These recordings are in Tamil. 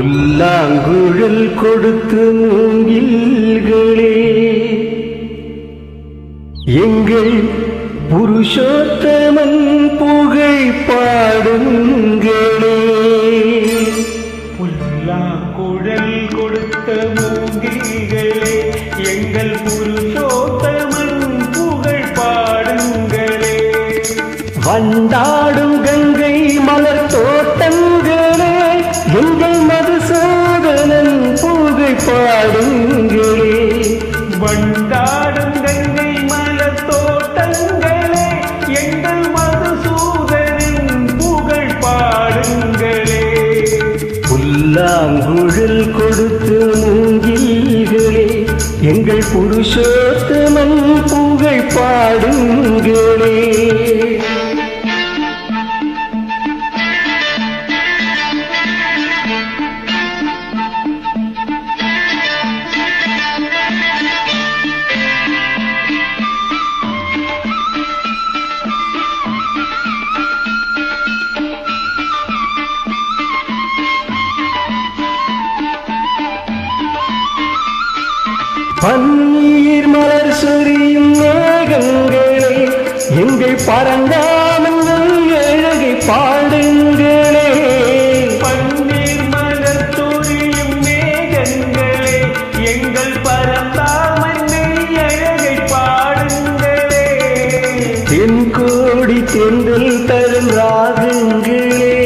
புல்லாங்குழல் கொடுத்து மூங்கில்களே எங்கள் புருஷோத்தமன் புகழ் பாடுங்களே. புல்லாங்குழல் கொடுத்த மூங்கில்களே எங்கள் புருஷோத்தமன் புகழ் பாடுங்களே. வண்டாடும் கங்கை மலர் தோட்டங்களே எங்கள் மதுசூதனன் புகழ் பாடுங்களே. வண்டாடும் கங்கை மலர் தோட்டங்களே எங்கள் மதுசூதனின் புகழ் பாடுங்களே. புல்லாங்குழல் கொடுத்து மூங்கில்களே எங்கள் புருஷோத்தமன் புகழ் பாடுங்களே. பன்னீர் மலர் சொரியும் மேகங்களே எங்கள் பரந்தாமன் அழகை பாடுங்களே. பன்னீர் மலர் சொரியும் மேகங்களே எங்கள் பரந்தாமன் அழகை பாடுங்களே. தென்கோடி தென்றல் தரும் ராகங்களே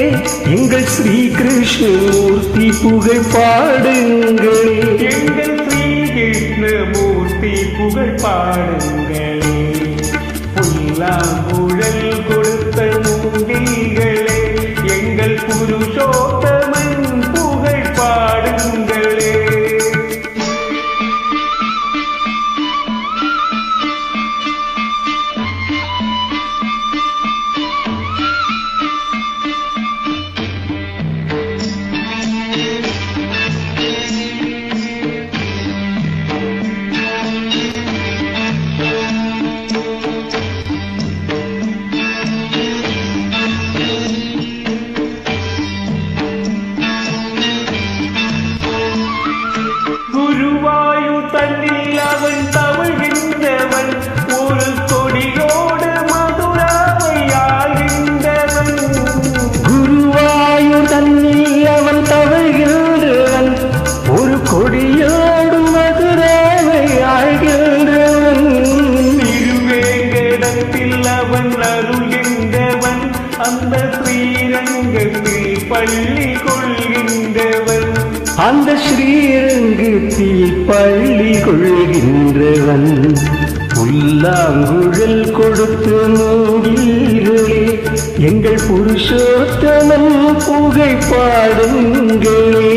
எங்கள் ஸ்ரீ கிருஷ்ணமூர்த்தி புகழ் பாடுங்களே. எங்கள் கிருஷ்ணமூர்த்தி புகழ் பாடுங்களே. புல்லாங்குழல் கொடுத்த மூங்கில்களே எங்கள் புருஷோத்தமன் புகழ் பாடுங்களே. குருவாயூர் தன்னில் அவன் தவழ்கின்றவன் ஒரு கொடியோடு மதுராவை ஆகின்றவன். குருவாயூர் தன்னில் அவன் தவழ்கின்றவன் ஒரு கொடியோடு மதுராவை ஆழ்கின்றவன். திருவேங்கடத்தில் அவன் அருள்கின்றவன் அந்த ஸ்ரீரங்கத்தில் பள்ளி கொள்கின்றவன். அந்த ஸ்ரீரங்கத்தில் பள்ளி கொள்கின்றவன். புல்லாங்குழல் கொடுத்து மூங்கில்களே எங்கள் புருஷோத்தமன் புகழ் பாடுங்களே.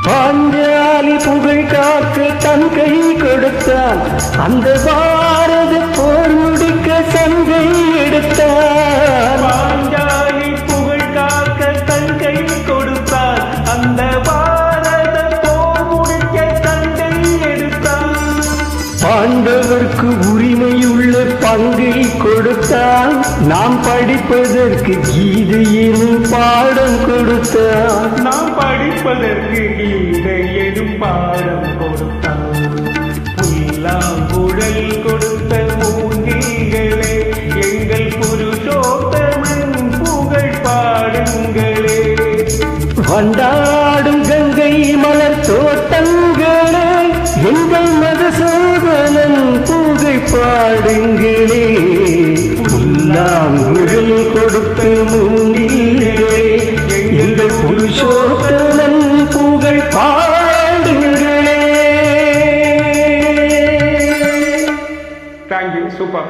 பாஞ்சாலி புகழ் காக்க தன் கை கொடுத்தான் அந்த பாரத போர் முடிக்க சங்கை எடுத்தான். பாஞ்சாலி புகழ் காக்க தன் கை கொடுத்தான் அந்த பாரத போர் முடிக்க சங்கை எடுத்தான். பாண்டவர்க்கு உரிமையுள்ள பங்கை கொடுத்தான் நாம் படிப்பதற்கு கீதை எனும் பாடம் கொடுத்தான். நாம் படிப்பதற்கு கீதை எனும் பாடம் கொடுத்தான். புல்லாங்குழல் கொடுத்த மூங்கில்களே எங்கள் புருஷோத்தமன் புகழ் பாடுங்களே. வண்டாடும் கங்கை மலர் தோட்டங்களே எங்கள் மதுசூதனன் புகழ் பாடுங்களே. புல்லாங்குழல் கொடுத்த மூங்கில்களே எங்கள் புருஷோத்தமன் புகழ் பாடுங்களே. Thank you, super.